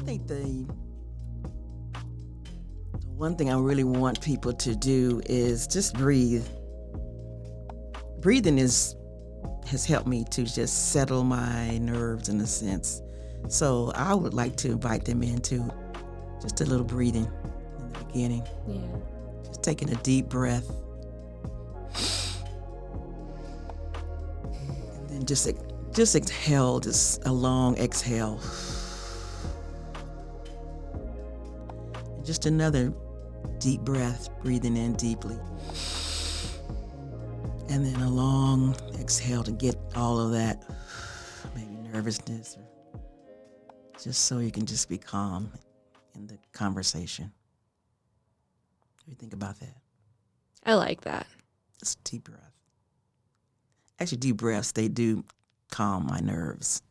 think the one thing I really want people to do is just breathe. Breathing has helped me to just settle my nerves in a sense. So I would like to invite them into just a little breathing in the beginning. Yeah. Just taking a deep breath. And then just exhale, just a long exhale. And just another deep breath, breathing in deeply. And then a long exhale to get all of that, maybe nervousness, or just so you can just be calm in the conversation. What do you think about that? I like that. Just deep breath. Actually, deep breaths, they do calm my nerves.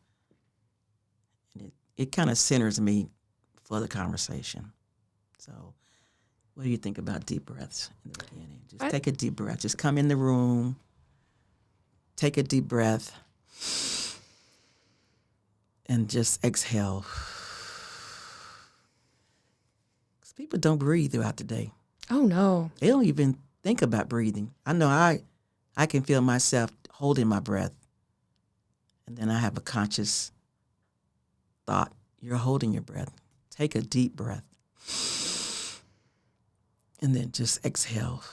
And it kind of centers me for the conversation. So what do you think about deep breaths in the beginning? Just take a deep breath. Just come in the room, take a deep breath, and just exhale. Because people don't breathe throughout the day. Oh, no. They don't even think about breathing. I know I can feel myself holding my breath. And then I have a conscious thought. You're holding your breath. Take a deep breath. And then just exhale.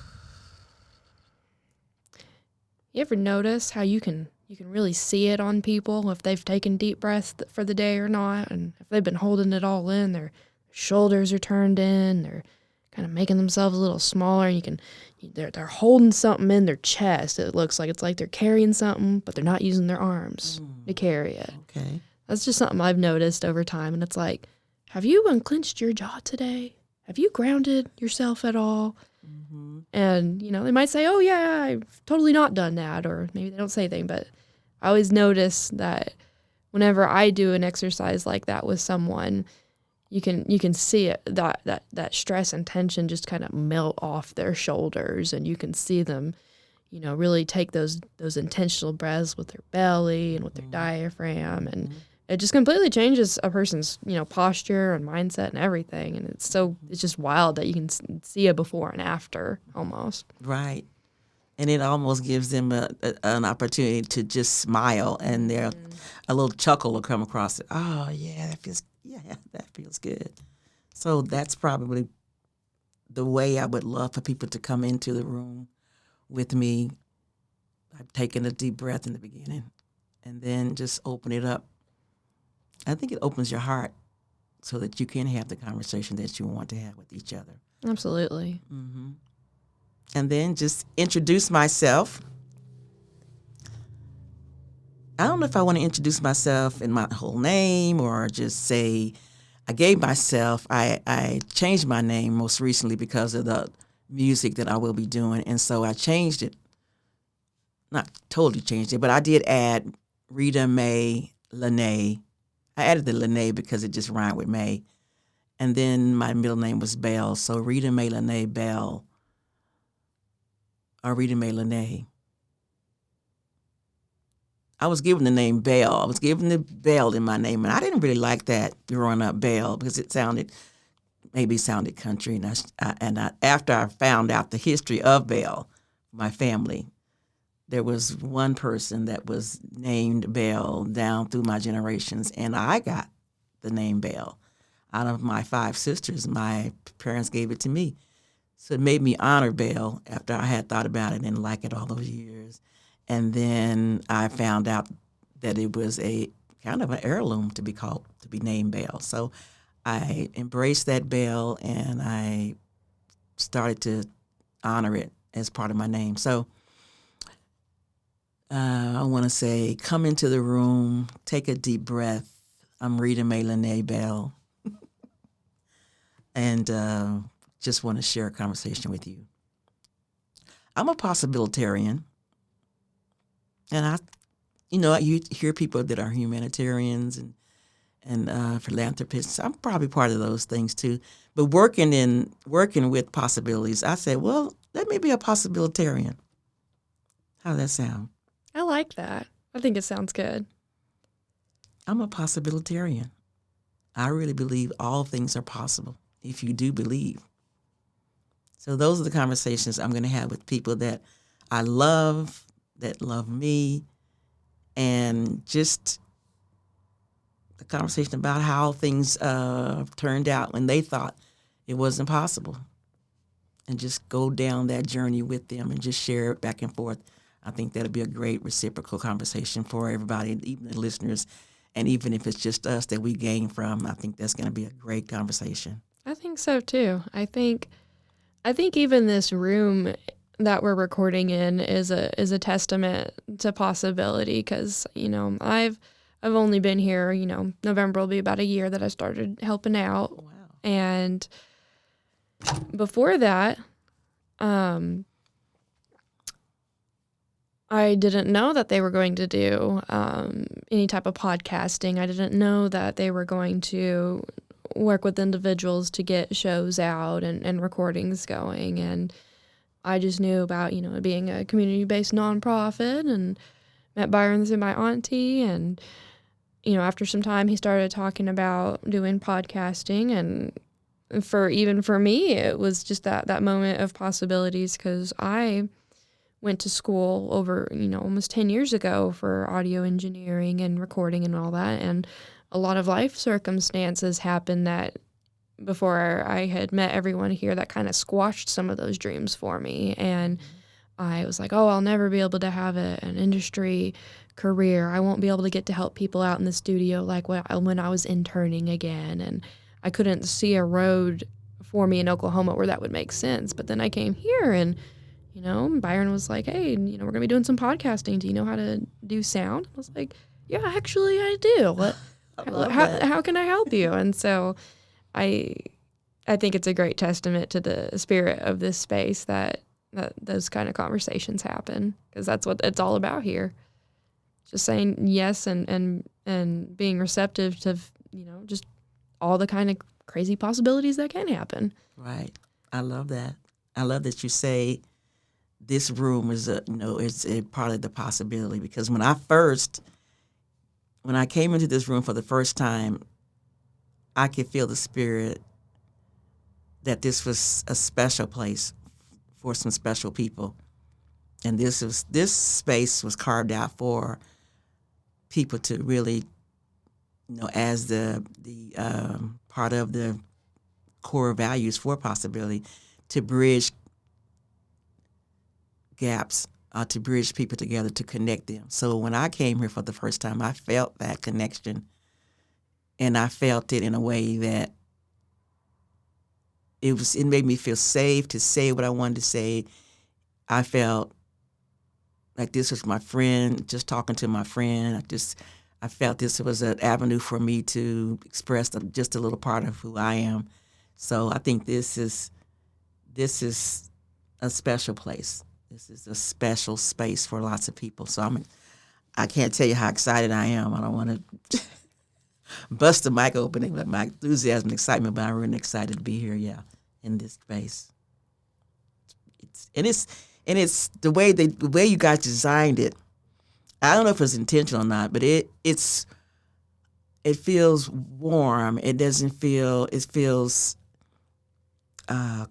You ever notice how you can really see it on people if they've taken deep breaths for the day or not, and if they've been holding it all in, their shoulders are turned in, they're kind of making themselves a little smaller. They're holding something in their chest. It looks like it's like they're carrying something, but they're not using their arms to carry it. Okay. That's just something I've noticed over time, and it's like, have you unclenched your jaw today? Have you grounded yourself at all? Mm-hmm. And, they might say, oh, yeah, I've totally not done that. Or maybe they don't say anything. But I always notice that whenever I do an exercise like that with someone, you can see it, that stress and tension just kind of melt off their shoulders. And you can see them, really take those intentional breaths with their belly and with their diaphragm. And it just completely changes a person's, posture and mindset and everything. And it's just wild that you can see a before and after almost. Right. And it almost gives them an opportunity to just smile, and a little chuckle will come across it. Oh, yeah, that feels good. So that's probably the way I would love for people to come into the room with me. I've taken a deep breath in the beginning and then just open it up. I think it opens your heart so that you can have the conversation that you want to have with each other. Absolutely. Mm-hmm. And then just introduce myself. I don't know if I want to introduce myself in my whole name or just say I changed my name most recently because of the music that I will be doing. And so I changed it. Not totally changed it, but I did add Rita Mae Lanae. I added the Lanae because it just rhymed with May. And then my middle name was Bell. So Rita Mae Lanae Bell. Or Rita Mae Lanae. I was given the name Bell. I was given the Bell in my name. And I didn't really like that growing up, Bell, because it sounded country. And after I found out the history of Bell, my family, there was one person that was named Bell down through my generations, and I got the name Bell. Out of my 5 sisters, my parents gave it to me. So it made me honor Bell after I had thought about it and liked it all those years. And then I found out that it was a kind of an heirloom to be named Bell. So I embraced that Bell, and I started to honor it as part of my name. So I want to say, come into the room, take a deep breath. I'm Rita Mae Lanae Bell, and just want to share a conversation with you. I'm a possibilitarian, and you hear people that are humanitarians and philanthropists. I'm probably part of those things too. But working with possibilities, I said, well, let me be a possibilitarian. How does that sound? I like that. I think it sounds good. I'm a possibilitarian. I really believe all things are possible if you do believe. So those are the conversations I'm going to have with people that I love, that love me, and just the conversation about how things turned out when they thought it wasn't possible, and just go down that journey with them and just share it back and forth. I think that'll be a great reciprocal conversation for everybody, even the listeners, and even if it's just us that we gain from, I think that's going to be a great conversation. I think so too. I think even this room that we're recording in is a testament to possibility, because I've only been here, November will be about a year that I started helping out. Wow. And before that, I didn't know that they were going to do any type of podcasting. I didn't know that they were going to work with individuals to get shows out and recordings going. And I just knew about, it being a community-based nonprofit, and met Byron through my auntie. And, after some time, he started talking about doing podcasting. And for me, it was just that moment of possibilities, because I went to school over, almost 10 years ago for audio engineering and recording and all that. And a lot of life circumstances happened that before I had met everyone here that kind of squashed some of those dreams for me. And I was like, oh, I'll never be able to have an industry career. I won't be able to get to help people out in the studio like when I was interning again. And I couldn't see a road for me in Oklahoma where that would make sense. But then I came here, and Byron was like, hey, we're going to be doing some podcasting. Do you know how to do sound? I was like, yeah, actually I do. How can I help you? And so I think it's a great testament to the spirit of this space that those kind of conversations happen, because that's what it's all about here. Just saying yes and being receptive to, just all the kind of crazy possibilities that can happen. Right. I love that. I love that you say this room is it's a part of the possibility, because when I came into this room for the first time, I could feel the spirit that this was a special place for some special people, and this space was carved out for people to really, as the part of the core values for possibility, to bridge gaps, to bridge people together, to connect them. So when I came here for the first time, I felt that connection, and I felt it in a way that it made me feel safe to say what I wanted to say. I felt like this was my friend, just talking to my friend. I felt this was an avenue for me to express just a little part of who I am. So I think this is a special place. This is a special space for lots of people. So I can't tell you how excited I am. I don't want to bust the mic opening with my enthusiasm and excitement, but I'm really excited to be here, in this space. It's the way you guys designed it. I don't know if it's intentional or not, but it feels warm. It feels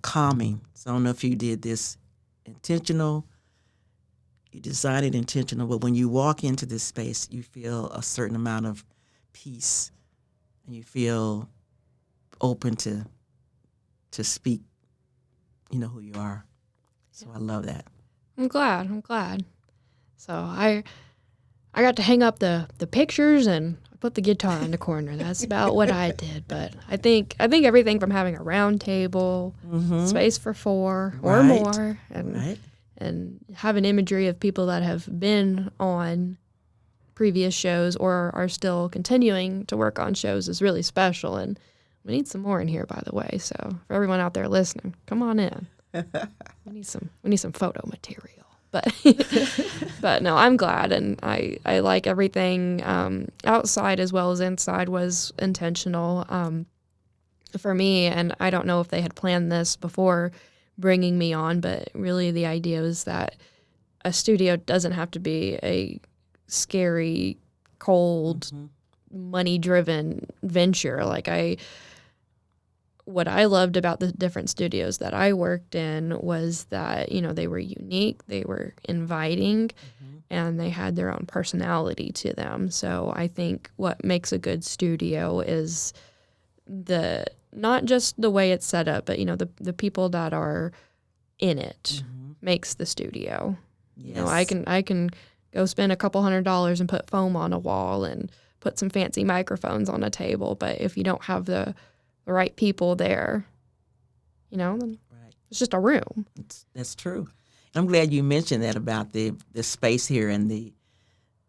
calming. So I don't know if you did this intentional, you designed it intentional, but when you walk into this space, you feel a certain amount of peace, and you feel open to speak, who you are. So I love that. I'm glad. So I got to hang up the pictures, and I put the guitar in the corner. That's about what I did. But I think everything from having a round table, space for 4 or more, and having imagery of people that have been on previous shows or are still continuing to work on shows is really special. And we need some more in here, by the way. So for everyone out there listening, come on in. We need some photo material. But no, I'm glad, and I like everything outside as well as inside was intentional for me. And I don't know if they had planned this before bringing me on, but really the idea was that a studio doesn't have to be a scary, cold money-driven venture. Like what I loved about the different studios that I worked in was that, you know, they were unique, they were inviting, and they had their own personality to them. So I think what makes a good studio is not just the way it's set up, but, you know, the people that are in it makes the studio. Yes. You know, I can go spend a couple $100 and put foam on a wall and put some fancy microphones on a table, but if you don't have the right people there, you know, then it's just a room. That's true. I'm glad you mentioned that about the space here and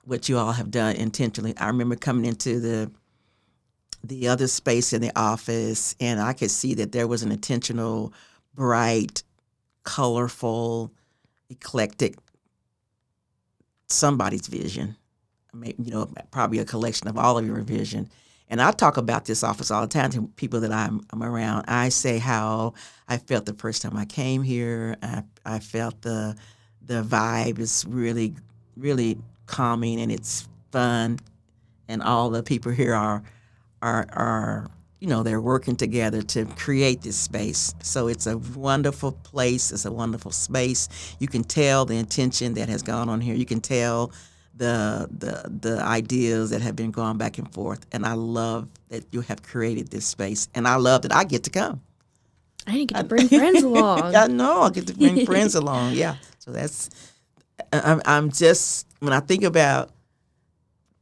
what you all have done intentionally. I remember coming into the other space in the office, and I could see that there was an intentional, bright, colorful, eclectic, somebody's vision. Maybe, you know, probably a collection of all of your vision. And I talk about this office all the time to people that I'm around. I say how I felt the first time I came here. I felt the vibe is really, really calming, and it's fun. And all the people here are you know, they're working together to create this space. So it's a wonderful place. It's a wonderful space. You can tell the intention that has gone on here. You can tell the ideas that have been going back and forth. And I love that you have created this space. And I love that I get to come. I didn't get to bring friends along. I know I get to bring friends along. Yeah. So I'm just, when I think about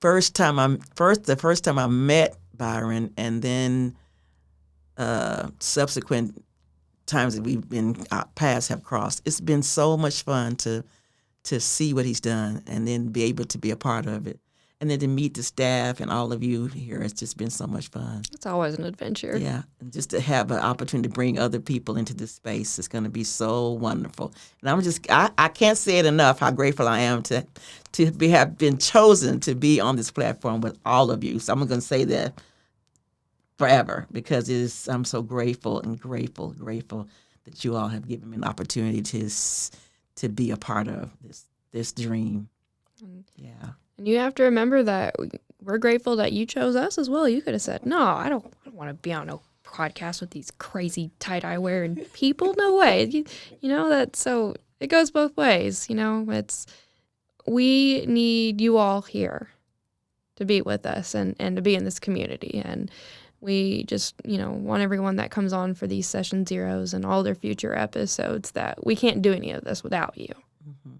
the first time I met Byron, and then subsequent times that we've been, our paths have crossed, it's been so much fun to see what he's done and then be able to be a part of it. And then to meet the staff and all of you here, it's just been so much fun. It's always an adventure. Yeah, and just to have an opportunity to bring other people into this space is going to be so wonderful. And I can't say it enough how grateful I am to have been chosen to be on this platform with all of you. So I'm going to say that forever, because I'm so grateful that you all have given me an opportunity to be a part of this dream. Yeah. And you have to remember that we're grateful that you chose us as well. You could have said, no, I don't want to be on a podcast with these crazy tie-dye wearing people. No way. You know, so it goes both ways. You know, we need you all here to be with us and to be in this community. And we just, you know, want everyone that comes on for these Session Zeros and all their future episodes that we can't do any of this without you. Mm-hmm.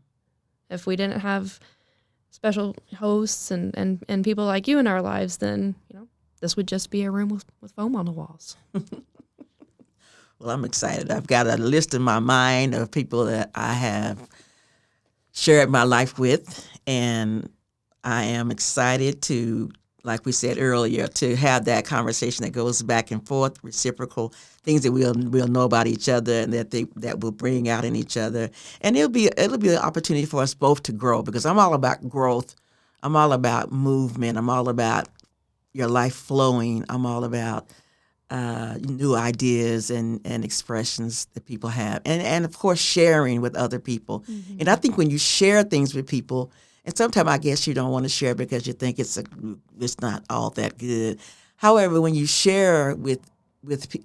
If we didn't have special hosts and people like you in our lives, then, you know, this would just be a room with foam on the walls. Well, I'm excited. I've got a list in my mind of people that I have shared my life with, and I am excited to, like we said earlier, to have that conversation that goes back and forth, reciprocal things that we'll know about each other and that will bring out in each other. And it'll be an opportunity for us both to grow, because I'm all about growth. I'm all about movement. I'm all about your life flowing. I'm all about new ideas and expressions that people have. And of course, sharing with other people. Mm-hmm. And I think when you share things with people, and sometimes I guess you don't want to share because you think it's not all that good. However, when you share with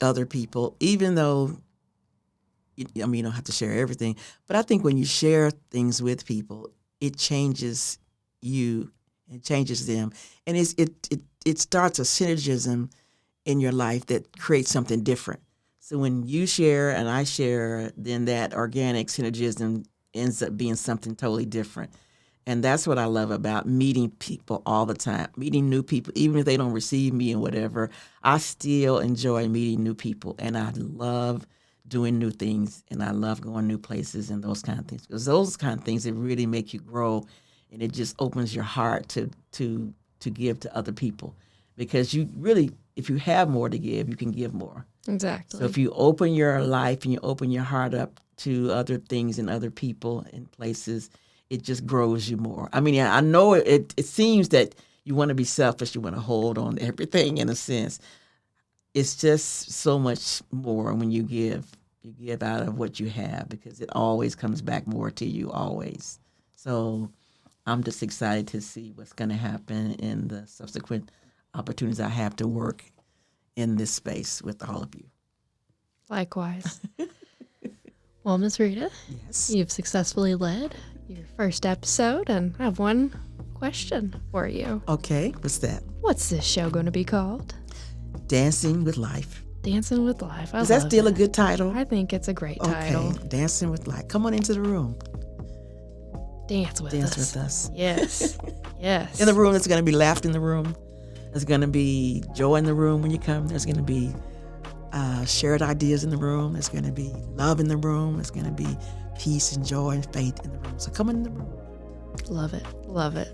other people, even though, you don't have to share everything, but I think when you share things with people, it changes you, it changes them, and it starts a synergism in your life that creates something different. So when you share and I share, then that organic synergism ends up being something totally different. And that's what I love about meeting people all the time, meeting new people, even if they don't receive me and whatever. I still enjoy meeting new people, and I love doing new things, and I love going new places and those kind of things, because those kind of things that really make you grow, and it just opens your heart to give to other people, because you really, if you have more to give, you can give more. Exactly. So if you open your life and you open your heart up to other things and other people and places, it just grows you more. I mean, I know it seems that you want to be selfish, you want to hold on to everything in a sense. It's just so much more when you give. You give out of what you have, because it always comes back more to you, always. So I'm just excited to see what's going to happen in the subsequent opportunities I have to work in this space with all of you. Likewise. Well, Ms. Rita, Yes. you've successfully led your first episode, and I have one question for you. Okay, what's that? What's this show going to be called? Dancing with Life. Dancing with Life. Is that still a good title? I think it's a great title. Okay, Dancing with Life. Come on into the room. Dance with Dance us. with us. Yes. Yes. In the room, there's going to be laughter in the room. There's going to be joy in the room when you come. There's going to be shared ideas in the room. There's going to be love in the room. There's going to be peace and joy and faith in the room. So come in the room. Love it. Love it.